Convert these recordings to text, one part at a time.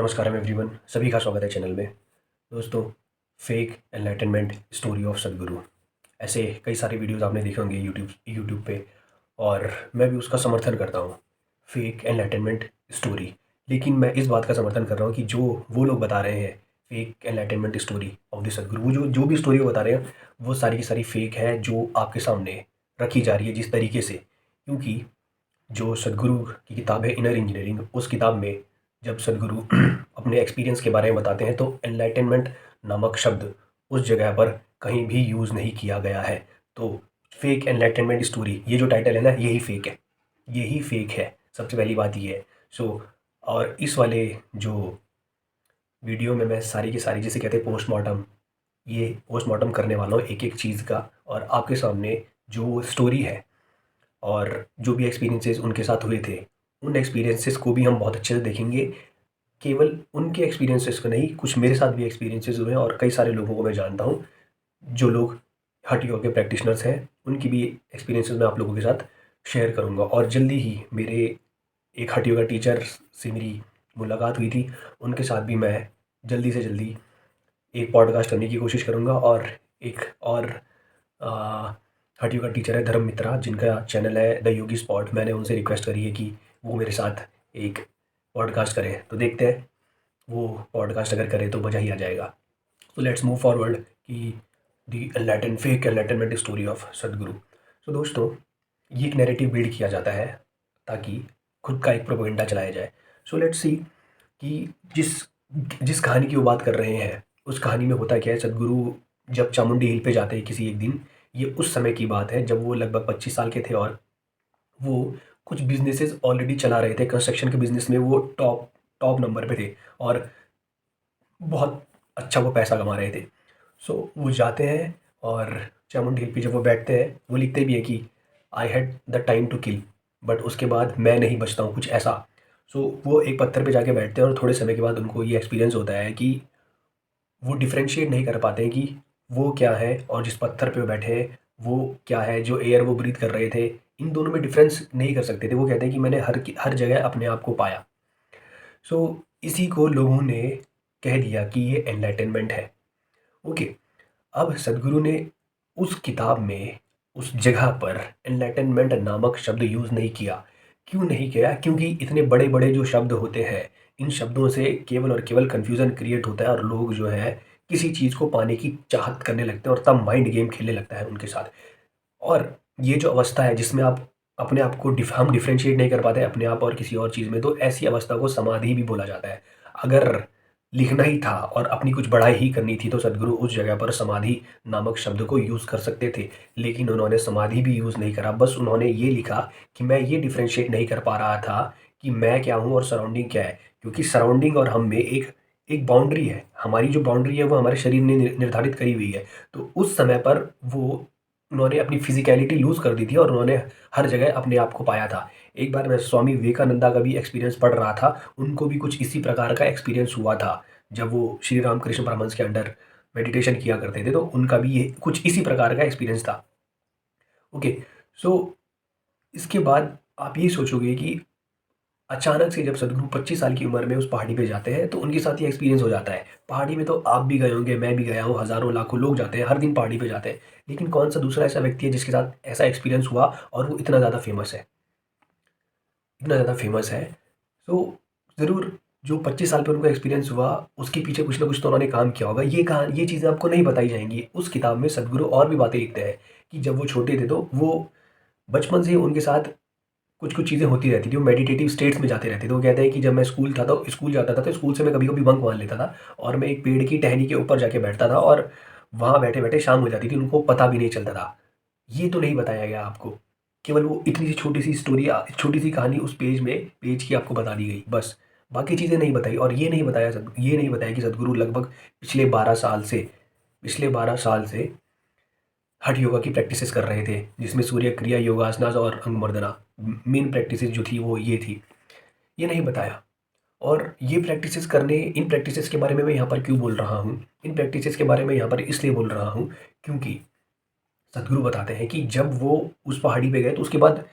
नमस्कारम everyone, सभी का स्वागत है चैनल में। दोस्तों, फेक एनलाइटनमेंट स्टोरी ऑफ सदगुरु, ऐसे कई सारे वीडियोस आपने देखे होंगे यूट्यूब पे। और मैं भी उसका समर्थन करता हूँ, फेक एनलाइटनमेंट स्टोरी। लेकिन मैं इस बात का समर्थन कर रहा हूँ कि जो वो लोग बता रहे हैं fake enlightenment story of the सदगुरु, वो जो जो भी स्टोरी वो बता रहे हैं वो सारी की सारी फेक है, जो आपके सामने रखी जा रही है जिस तरीके से। क्योंकि जो सदगुरु की किताब है इनर इंजीनियरिंग, उस किताब में जब सदगुरु अपने एक्सपीरियंस के बारे में बताते हैं तो एनलाइटनमेंट नामक शब्द उस जगह पर कहीं भी यूज़ नहीं किया गया है। तो फेक एनलाइटनमेंट स्टोरी, ये जो टाइटल है ना, यही फेक है, यही फेक है। सबसे पहली बात ये है। सो और इस वाले जो वीडियो में मैं सारी की सारी, जिसे कहते हैं पोस्टमार्टम, ये पोस्टमार्टम करने वाला हूँ एक एक चीज़ का, और आपके सामने जो स्टोरी है और जो भी एक्सपीरियंसेस उनके साथ हुए थे, उन एक्सपीरियंसेस को भी हम बहुत अच्छे से देखेंगे। केवल उनके एक्सपीरियंसेस को नहीं, कुछ मेरे साथ भी एक्सपीरियंसेस हुए हैं और कई सारे लोगों को मैं जानता हूँ जो लोग हठ योग के प्रैक्टिशनर्स हैं, उनकी भी एक्सपीरियंसेस मैं आप लोगों के साथ शेयर करूँगा। और जल्दी ही मेरे एक हठ योगा टीचर से मेरी मुलाकात हुई थी, उनके साथ भी मैं जल्दी से जल्दी एक पॉडकास्ट करने की कोशिश करूँगा। और एक और हठ योगा टीचर है धर्म मित्रा, जिनका चैनल है द योगी स्पॉट। मैंने उनसे रिक्वेस्ट करी है कि वो मेरे साथ एक पॉडकास्ट करें, तो देखते हैं वो पॉडकास्ट अगर करें तो मज़ा ही आ जाएगा। तो लेट्स मूव फॉरवर्ड कि the enlighten fake enlightenment story of Sadhguru. तो दोस्तों, ये एक नैरेटिव बिल्ड किया जाता है ताकि खुद का एक प्रोपेगेंडा चलाया जाए। सो लेट्स सी कि जिस जिस कहानी की वो बात कर रहे हैं, उस कहानी में होता क्या है। सदगुरु जब चामुंडी हिल पे जाते हैं किसी एक दिन, ये उस समय की बात है जब वो लगभग 25 साल के थे, और वो कुछ बिजनेसेस ऑलरेडी चला रहे थे। कंस्ट्रक्शन के बिजनेस में वो टॉप टॉप नंबर पे थे और बहुत अच्छा वो पैसा कमा रहे थे। सो वो जाते हैं और चामुंडी हिल पे जब वो बैठते हैं, वो लिखते भी है कि I had the time to kill, but उसके बाद मैं नहीं बचता हूँ, कुछ ऐसा। सो वो एक पत्थर पे जाके बैठते हैं और थोड़े समय के बाद उनको ये एक्सपीरियंस होता है कि वो डिफरेंशिएट नहीं कर पाते हैं कि वो क्या है और जिस पत्थर पे वो बैठे हैं वो क्या है। जो एयर वो ब्रीथ कर रहे थे, इन दोनों में डिफरेंस नहीं कर सकते थे। वो कहते हैं कि मैंने हर जगह अपने आप को पाया। सो इसी को लोगों ने कह दिया कि ये एनलाइटनमेंट है। ओके, अब सदगुरु ने उस किताब में उस जगह पर एनलाइटनमेंट नामक शब्द यूज़ नहीं किया। क्यों नहीं किया? क्योंकि इतने बड़े बड़े जो शब्द होते हैं, इन शब्दों से केवल और केवल कन्फ्यूज़न क्रिएट होता है और लोग जो है किसी चीज़ को पाने की चाहत करने लगते हैं और तब माइंड गेम खेलने लगता है उनके साथ। और ये जो अवस्था है जिसमें आप अपने आप को हम डिफरेंशिएट नहीं कर पाते अपने आप और किसी और चीज़ में, तो ऐसी अवस्था को समाधि भी बोला जाता है। अगर लिखना ही था और अपनी कुछ बढ़ाई ही करनी थी तो सदगुरु उस जगह पर समाधि नामक शब्द को यूज़ कर सकते थे, लेकिन उन्होंने समाधि भी यूज़ नहीं करा। बस उन्होंने ये लिखा कि मैं ये डिफरेंशिएट नहीं कर पा रहा था कि मैं क्या हूँ और सराउंडिंग क्या है। क्योंकि सराउंडिंग और हम में एक एक बाउंड्री है। हमारी जो बाउंड्री है वो हमारे शरीर ने निर्धारित करी हुई है। तो उस समय पर वो उन्होंने अपनी फिजिकैलिटी लूज़ कर दी थी और उन्होंने हर जगह अपने आप को पाया था। एक बार मैं स्वामी विवेकानंदा का भी एक्सपीरियंस पढ़ रहा था, उनको भी कुछ इसी प्रकार का एक्सपीरियंस हुआ था जब वो श्री रामकृष्ण परमहंस के अंडर मेडिटेशन किया करते थे, तो उनका भी ये कुछ इसी प्रकार का एक्सपीरियंस था। ओके, सो इसके बाद आप ये सोचोगे कि अचानक से जब सदगुरु 25 साल की उम्र में उस पहाड़ी पे जाते हैं तो उनके साथ ये एक्सपीरियंस हो जाता है। पहाड़ी में तो आप भी गए होंगे, मैं भी गया हूँ, हज़ारों लाखों लोग जाते हैं, हर दिन पहाड़ी पे जाते हैं। लेकिन कौन-सा दूसरा ऐसा व्यक्ति है जिसके साथ ऐसा एक्सपीरियंस हुआ और वो इतना ज़्यादा फ़ेमस है? इतना ज़्यादा फ़ेमस है। तो ज़रूर जो 25 साल पे उनको एक्सपीरियंस हुआ, उसके पीछे कुछ ना कुछ तो उन्होंने काम किया होगा। ये चीज़ें आपको नहीं बताई जाएँगी। उस किताब में सदगुरु और भी बातें लिखते हैं कि जब वो छोटे थे तो वो बचपन से ही उनके साथ कुछ-कुछ चीज़ें होती रहती थी। वो मेडिटेटिव स्टेट्स में जाते रहते थे। वो कहते हैं कि जब मैं स्कूल जाता था तो स्कूल से मैं कभी-कभी बंक मार लेता था और मैं एक पेड़ की टहनी के ऊपर जाके बैठता था और वहाँ बैठे-बैठे शाम हो जाती थी। उनको पता भी नहीं चलता था। ये तो नहीं बताया गया आपको। केवल वो इतनी सी छोटी-सी स्टोरी, छोटी-सी कहानी उस पेज की आपको बता दी गई, बस। बाकी चीज़ें नहीं बताई। और ये नहीं बताया कि सदगुरु लगभग पिछले 12 साल से हठ योगा की प्रैक्टिसेस कर रहे थे, जिसमें सूर्य क्रिया, योगासनास और अंग मर्दना मेन प्रैक्टिसेस जो थी वो ये थी। ये नहीं बताया। और इन प्रैक्टिसेस के बारे में मैं यहाँ पर क्यों बोल रहा हूँ? इन प्रैक्टिसेस के बारे में यहाँ पर इसलिए बोल रहा हूँ क्योंकि सदगुरु बताते हैं कि जब वो उस पहाड़ी पे गए तो उसके बाद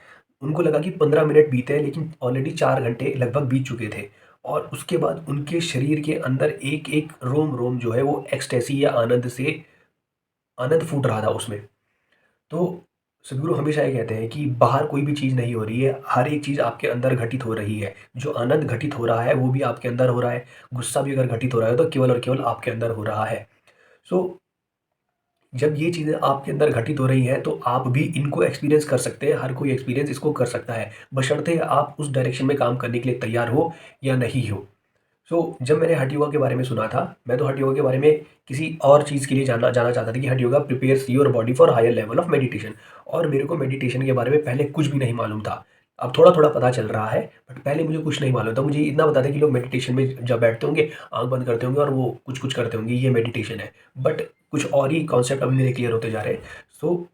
उनको लगा कि 15 मिनट बीते हैं, लेकिन ऑलरेडी 4 घंटे लगभग बीत चुके थे। और उसके बाद उनके शरीर के अंदर एक एक रोम रोम जो है वो एक्सटेसी या आनंद से आनंद फूट रहा था उसमें। तो सदगुरु हमेशा ये कहते हैं कि बाहर कोई भी चीज़ नहीं हो रही है, हर एक चीज़ आपके अंदर घटित हो रही है। जो आनंद घटित हो रहा है वो भी आपके अंदर हो रहा है, गुस्सा भी अगर घटित हो रहा है तो केवल और केवल आपके अंदर हो रहा है। सो जब ये चीज़ें आपके अंदर घटित हो रही हैं तो आप भी इनको एक्सपीरियंस कर सकते हैं, हर कोई एक्सपीरियंस इसको कर सकता है, बशर्ते आप उस डायरेक्शन में काम करने के लिए तैयार हो या नहीं हो। जब मैंने हठ योगा के बारे में सुना था, मैं तो हठ योगा के बारे में किसी और चीज़ के लिए जानना जानना चाहता था कि Hatha yoga prepares your body for higher level of meditation, और मेरे को मेडिटेशन के बारे में पहले कुछ भी नहीं मालूम था। अब थोड़ा-थोड़ा पता चल रहा है, बट पहले मुझे कुछ नहीं मालूम था। मुझे इतना पता था कि लोग मेडिटेशन में जब बैठते होंगे, आँख बंद करते होंगे और वो कुछ-कुछ करते होंगे, ये मेडिटेशन है। बट कुछ और ही कॉन्सेप्ट अब मेरे क्लियर होते जा रहे हैं। सो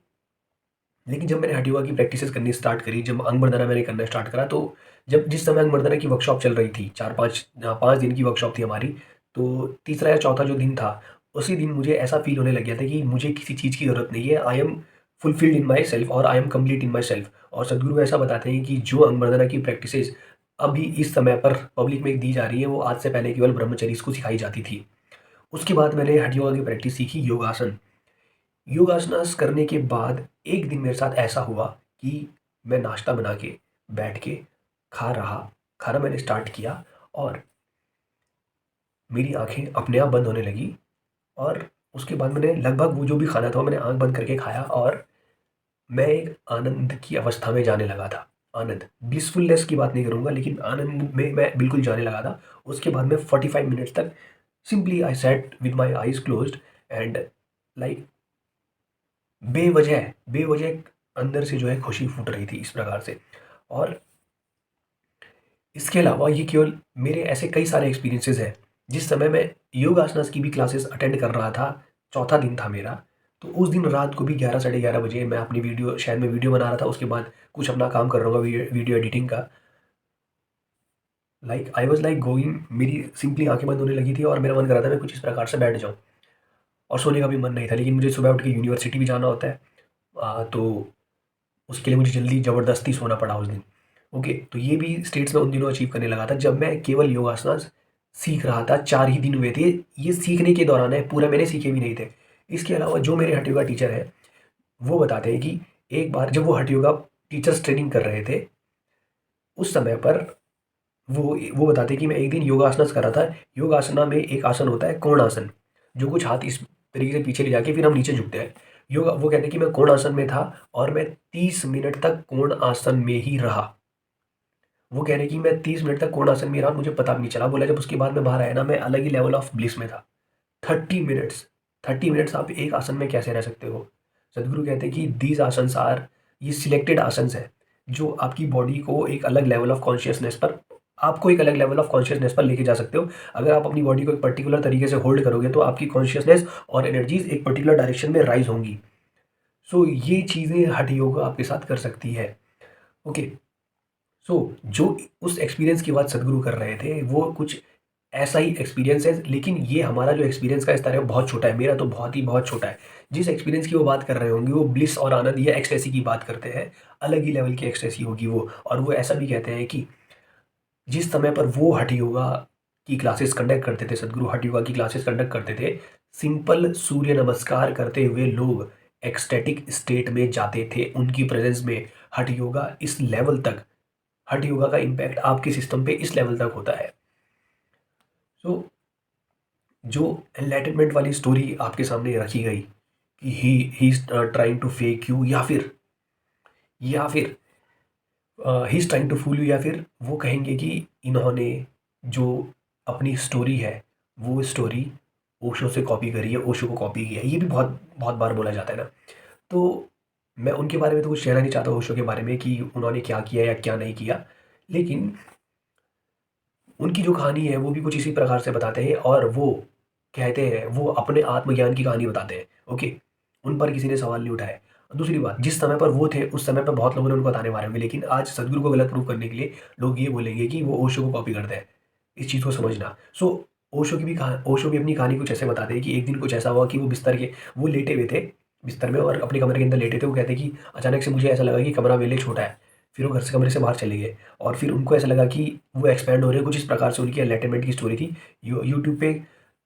लेकिन जब मैंने हठ योगा की प्रैक्टिसेस करनी स्टार्ट करी, जब अंग मर्दना मैंने करना स्टार्ट करा, तो जब जिस समय अंग मर्दना की वर्कशॉप चल रही थी, 5 दिन की वर्कशॉप थी हमारी, तो तीसरा या चौथा जो दिन था, उसी दिन मुझे ऐसा फ़ील होने लग गया था कि मुझे किसी चीज़ की ज़रूरत नहीं है, I am fulfilled in myself और I am complete in myself. और सद्गुरु ऐसा बताते हैं कि जो अंग मर्दना की प्रैक्टिसेस अभी इस समय पर पब्लिक में दी जा रही है, वो आज से पहले केवल ब्रह्मचर्य को सिखाई जाती थी। उसके बाद मैंने हठ योगा की प्रैक्टिस सीखी, योगासन। योगासनास करने के बाद एक दिन मेरे साथ ऐसा हुआ कि मैं नाश्ता बना के बैठ के खा रहा, खाना मैंने स्टार्ट किया और मेरी आँखें अपने आप बंद होने लगी, और उसके बाद मैंने लगभग वो जो भी खाना था वो मैंने आँख बंद करके खाया, और मैं एक आनंद की अवस्था में जाने लगा था। आनंद, ब्लिसफुलनेस की बात नहीं करूँगा, लेकिन आनंद में मैं बिल्कुल जाने लगा था। उसके बाद मैं 45 मिनट्स तक simply I sat with my eyes closed end like बेवजह बेवजह अंदर से जो है खुशी फूट रही थी इस प्रकार से। और इसके अलावा ये केवल मेरे ऐसे कई सारे एक्सपीरियंसेस हैं। जिस समय मैं योग आसनास की भी क्लासेस अटेंड कर रहा था, चौथा दिन था मेरा, तो उस दिन रात को भी 11 साढ़े 11 बजे मैं अपनी वीडियो, शायद मैं वीडियो बना रहा था, उसके बाद कुछ अपना काम कर रहा होगा वीडियो एडिटिंग का। Like I was like going, मेरी सिंपली आँखें बंद होने लगी थी और मेरा मन कर रहा था मैं कुछ इस प्रकार से बैठ जाऊँ, और सोने का भी मन नहीं था, लेकिन मुझे सुबह उठ के यूनिवर्सिटी भी जाना होता है। तो उसके लिए मुझे जल्दी ज़बरदस्ती सोना पड़ा उस दिन। ओके, तो ये भी स्टेट्स मैं उन दिनों अचीव करने लगा था जब मैं केवल योगासनास सीख रहा था। 4 ही दिन हुए थे, ये सीखने के दौरान है, पूरा मैंने सीखे भी नहीं थे। इसके अलावा जो मेरे हठ योगा टीचर हैं, वो बताते हैं कि एक बार जब वो हठ योगा टीचर्स ट्रेनिंग कर रहे थे, उस समय पर वो बताते हैं कि मैं एक दिन योगासनास कर रहा था। योगासना में एक आसन होता है कोणासन, जो कुछ हाथ इस तरीके से पीछे ले जाके फिर हम नीचे झुकते हैं। योगा वो कहते हैं कि मैं कोण आसन में था और मैं 30 मिनट तक कोण आसन में ही रहा। वो कह रहे हैं कि मैं 30 मिनट तक कोण आसन में रहा, मुझे पता भी नहीं चला। बोला जब उसके बाद मैं बाहर आया ना, मैं अलग ही लेवल ऑफ ब्लिस में था। 30 मिनट्स, 30 मिनट्स आप एक आसन में कैसे रह सकते हो? सद्गुरु कहते हैं कि दीज़ आसन्स आर, ये सिलेक्टेड आसन्स हैं, जो आपकी बॉडी को एक अलग लेवल ऑफ कॉन्शियसनेस पर, आपको एक अलग लेवल ऑफ कॉन्शियसनेस पर लेके जा सकते हो। अगर आप अपनी बॉडी को एक पर्टिकुलर तरीके से होल्ड करोगे, तो आपकी कॉन्शियसनेस और एनर्जीज़ एक पर्टिकुलर डायरेक्शन में राइज़ होंगी। सो ये चीज़ें हठ योग आपके साथ कर सकती है। ओके। सो जो उस एक्सपीरियंस की बात सद्गुरु कर रहे थे, वो कुछ ऐसा ही एक्सपीरियंस है, लेकिन ये हमारा जो एक्सपीरियंस का स्तर है वो बहुत छोटा है। मेरा तो बहुत ही बहुत छोटा है। जिस एक्सपीरियंस की वो बात कर रहे होंगे, वो ब्लिस और आनंद या एक्सटेसी की बात करते हैं। अलग ही लेवल की एक्सटेसी होगी वो। और वो ऐसा भी कहते हैं कि जिस समय पर वो हठ योगा की क्लासेस कंडक्ट करते थे, सद्गुरु हठ योगा की क्लासेस कंडक्ट करते थे, सिंपल सूर्य नमस्कार करते हुए लोग एक्सटैटिक स्टेट में जाते थे उनकी प्रेजेंस में। हठ योगा इस लेवल तक, हठ योगा का इम्पैक्ट आपके सिस्टम पे इस लेवल तक होता है। सो जो एनलाइटनमेंट वाली स्टोरी आपके सामने रखी गई कि he is trying to fake you, या फिर he is trying to fool you, या फिर वो कहेंगे कि इन्होंने जो अपनी स्टोरी है, वो स्टोरी ओशो से कॉपी करी है, ओशो को कॉपी किया है। ये भी बहुत बहुत बार बोला जाता है ना। तो मैं उनके बारे में तो कुछ कहना नहीं चाहता, ओशो के बारे में कि उन्होंने क्या किया या क्या नहीं किया, लेकिन उनकी जो कहानी है वो भी कुछ इसी प्रकार से बताते हैं, और वो कहते हैं वो अपने आत्मज्ञान की कहानी बताते हैं। ओके, उन पर किसी ने सवाल नहीं उठाया। दूसरी बात, जिस समय पर वो थे उस समय पर बहुत लोगों ने उनको ताने मारे होंगे, लेकिन आज सदगुरु को गलत प्रूव करने के लिए लोग ये बोलेंगे कि वो ओशो को कॉपी करते हैं। इस चीज़ को समझना। ओशो भी अपनी कहानी कुछ ऐसे बताते हैं कि एक दिन कुछ ऐसा हुआ कि वो लेटे हुए थे बिस्तर में और अपने कमरे के अंदर लेटे थे। वो कहते हैं कि अचानक से मुझे ऐसा लगा कि कमरा मेरे लिए छोटा है। फिर वो घर से कमरे से बाहर चले गए और फिर उनको ऐसा लगा कि वो एक्सपैंड हो रहे हैं, कुछ इस प्रकार से उनकी एनलाइटनमेंट की स्टोरी थी। यूट्यूब पे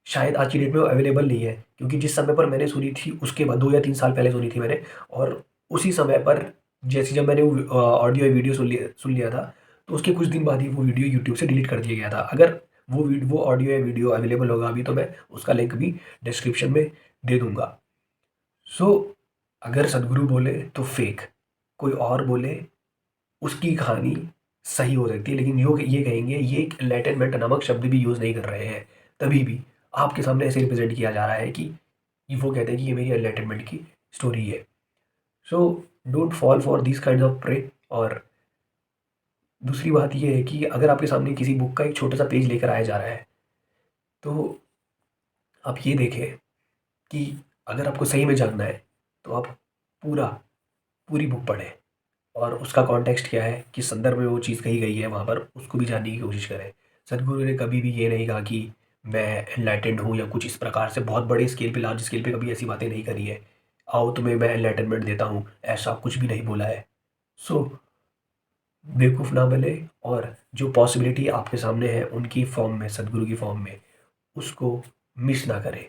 शायद आज की डेट में वो अवेलेबल नहीं है, क्योंकि जिस समय पर मैंने सुनी थी उसके बाद 2 या 3 साल पहले सुनी थी मैंने, और उसी समय पर जैसे जब मैंने वो ऑडियो या वीडियो सुन लिया था, तो उसके कुछ दिन बाद ही वो वीडियो यूट्यूब से डिलीट कर दिया गया था। अगर वो ऑडियो या वीडियो अवेलेबल होगा अभी, तो मैं उसका लिंक भी डिस्क्रिप्शन में दे दूँगा। सो अगर सद्गुरु बोले तो फेक, कोई और बोले उसकी कहानी सही हो सकती है, लेकिन ये कहेंगे ये एक एनलाइटनमेंट नामक शब्द भी यूज़ नहीं कर रहे हैं। तभी भी आपके सामने ऐसे रिप्रेजेंट किया जा रहा है कि वो कहते हैं कि ये मेरी एनलाइटनमेंट की स्टोरी है। So don't fall for this kind of prey. और दूसरी बात ये है कि अगर आपके सामने किसी बुक का एक छोटा सा पेज लेकर आया जा रहा है, तो आप ये देखें कि अगर आपको सही में जानना है, तो आप पूरा पूरी बुक पढ़ें और उसका कॉन्टेक्स्ट क्या है, किस संदर्भ में वो चीज़ कही गई है, वहाँ पर उसको भी जानने की कोशिश करें। सद्गुरु ने कभी भी ये नहीं कहा कि मैं एनलाइटेंड हूँ या कुछ इस प्रकार से बहुत बड़े स्केल पे, लार्ज स्केल पे कभी ऐसी बातें नहीं करी है। आओ तुम्हें मैं एनलाइटनमेंट देता हूँ, ऐसा कुछ भी नहीं बोला है। सो बेवकूफ़ ना बने, और जो पॉसिबिलिटी आपके सामने है उनकी फॉर्म में, सद्गुरु की फॉर्म में, उसको मिस ना करें।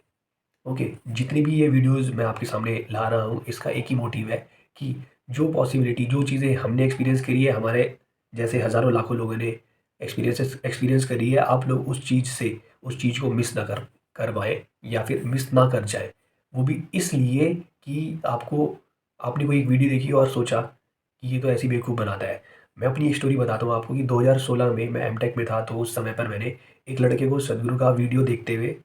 ओके, जितनी भी ये वीडियोस मैं आपके सामने ला रहा हूँ, इसका एक ही मोटिव है कि जो पॉसिबिलिटी, जो चीज़ें हमने एक्सपीरियंस करी है, हमारे जैसे हज़ारों लाखों लोगों ने एक्सपीरियंस करी है, आप लोग उस चीज़ को मिस ना करवाएं या फिर मिस ना कर जाएं। वो भी इसलिए कि आपने कोई एक वीडियो देखी और सोचा कि ये तो ऐसी बेवकूफ़ बनाता है। मैं अपनी एक स्टोरी बताता हूँ आपको कि 2016 में मैं एमटेक में था, तो उस समय पर मैंने एक लड़के को सदगुरु का वीडियो देखते हुए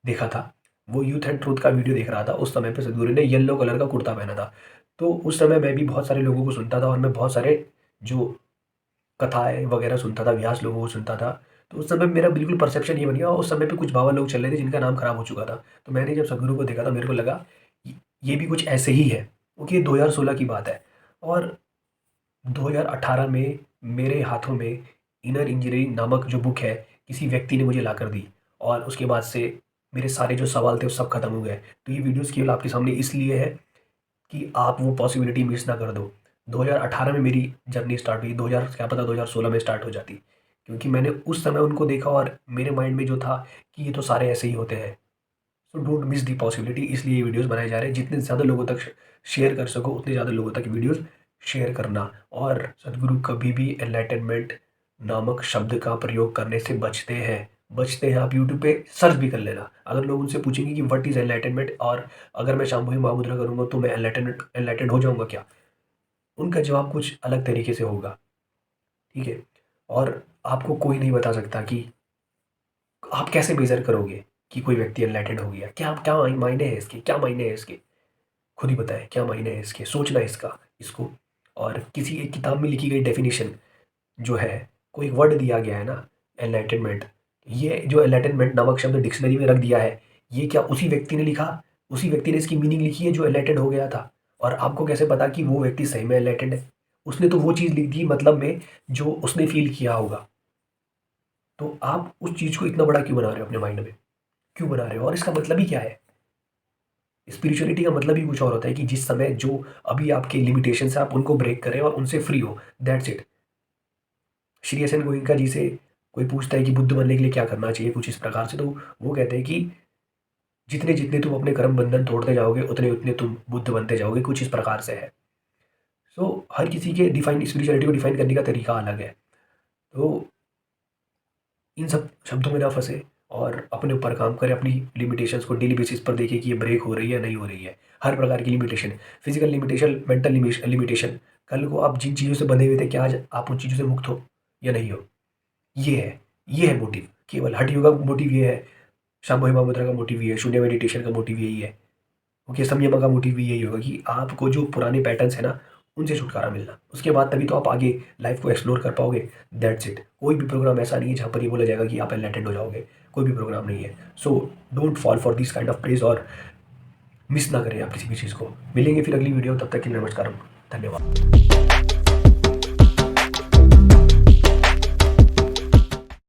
देखा था। वो यूथ एंड ट्रूथ का वीडियो देख रहा था। उस समय पे सदगुरु ने येलो कलर का कुर्ता पहना था। तो उस समय मैं भी बहुत सारे लोगों को सुनता था और मैं बहुत सारे जो कथाएँ वगैरह सुनता था, व्यास लोगों को सुनता था। तो उस समय मेरा बिल्कुल परसेप्शन ये बन गया, और उस समय पे कुछ बाबा लोग चल रहे थे जिनका नाम खराब हो चुका था। तो मैंने जब सदगुरु को देखा, तो मेरे को लगा ये भी कुछ ऐसे ही है, क्योंकि ये 2016 की बात है। और 2018 में मेरे हाथों में इनर इंजीनियरिंग नामक जो बुक है, किसी व्यक्ति ने मुझे लाकर दी, और उसके बाद से मेरे सारे जो सवाल थे वो सब खत्म हो गए। तो ये वीडियोस केवल आपके सामने इसलिए है कि आप वो पॉसिबिलिटी मिस ना कर दो। 2018 में मेरी जर्नी स्टार्ट हुई, 2000 क्या पता 2016 में स्टार्ट हो जाती, क्योंकि मैंने उस समय उनको देखा और मेरे माइंड में जो था कि ये तो सारे ऐसे ही होते हैं। So don't miss the possibility, इसलिए ये वीडियोस बनाए जा रहे हैं। जितने ज़्यादा लोगों तक शेयर कर सको, उतने ज़्यादा लोगों तक वीडियोस शेयर करना। और सदगुरु कभी भी एनलाइटनमेंट नामक शब्द का प्रयोग करने से बचते हैं। आप यूट्यूब पे सर्च भी कर लेना। अगर लोग उनसे पूछेंगे कि व्हाट इज़ एनलाइटनमेंट, और अगर मैं शांभवी महामुद्रा करूँगा तो मैं एनलाइटेंड हो जाऊँगा क्या, उनका जवाब कुछ अलग तरीके से होगा। ठीक है? और आपको कोई नहीं बता सकता कि आप कैसे मेज़र करोगे कि कोई व्यक्ति एनलाइटेंड हो गया? क्या क्या मायने हैं इसके? क्या मायने हैं इसके? खुद ही बताएँ, क्या मायने हैं इसके? सोचना इसको। और किसी एक किताब में लिखी गई डेफ़िनिशन जो है, कोई एक वर्ड दिया गया है ना, एनलाइटनमेंट, ये जो एनलाइटनमेंट नामक शब्द डिक्शनरी में रख दिया है, ये क्या उसी व्यक्ति ने लिखा? उसी व्यक्ति ने इसकी मीनिंग लिखी है जो एनलाइटेंड हो गया था? और आपको कैसे पता कि वो व्यक्ति सही में एनलाइटेंड है? उसने तो वो चीज़ लिख दी मतलब में, जो उसने फ़ील किया होगा। तो आप उस चीज़ को इतना बड़ा क्यों बना रहे हो अपने माइंड में? क्यों बना रहे हो? और इसका मतलब ही क्या है? स्पिरिचुअलिटी का मतलब ही कुछ और होता है कि जिस समय जो अभी आपके लिमिटेशंस हैं, आप उनको ब्रेक करें और उनसे फ्री हो, that's it. Shri S N Goenka ji से कोई पूछता है कि बुद्ध बनने के लिए क्या करना चाहिए, कुछ इस प्रकार से, तो वो कहते हैं कि जितने जितने तुम अपने कर्म बंधन तोड़ते जाओगे, उतने उतने तुम बुद्ध बनते जाओगे, कुछ इस प्रकार से है। सो हर किसी के डिफाइन स्पिरिचुअलिटी को डिफाइन करने का तरीका अलग है। तो इन सब शब्दों में ना फंसे और अपने ऊपर काम करें, अपनी लिमिटेशंस को डेली बेसिस पर देखें कि ये ब्रेक हो रही है या नहीं हो रही है। हर प्रकार की limitation, physical limitation, mental limitation, कल को आप जिन चीज़ों से बंधे हुए थे, क्या आज आप उन चीज़ों से मुक्त हो या नहीं हो? ये है मोटिव। केवल हठ योग का मोटिव ये है, शांभवी महामुद्रा का मोटिव ये है, शून्य मेडिटेशन का मोटिव यही है। ओके, संयम का मोटिव भी यही होगा कि आपको जो पुराने पैटर्न्स है ना, उनसे छुटकारा मिलना। उसके बाद तभी तो आप आगे लाइफ को एक्सप्लोर कर पाओगे। That's it. कोई भी प्रोग्राम ऐसा नहीं है जहाँ पर ये बोला जाएगा कि आप एनलाइटेंड हो जाओगे। कोई भी प्रोग्राम नहीं है। So don't fall for this kind of praise, और मिस ना करें आप किसी भी चीज़ को। मिलेंगे फिर अगली वीडियो, तब तक के लिए नमस्कार, धन्यवाद।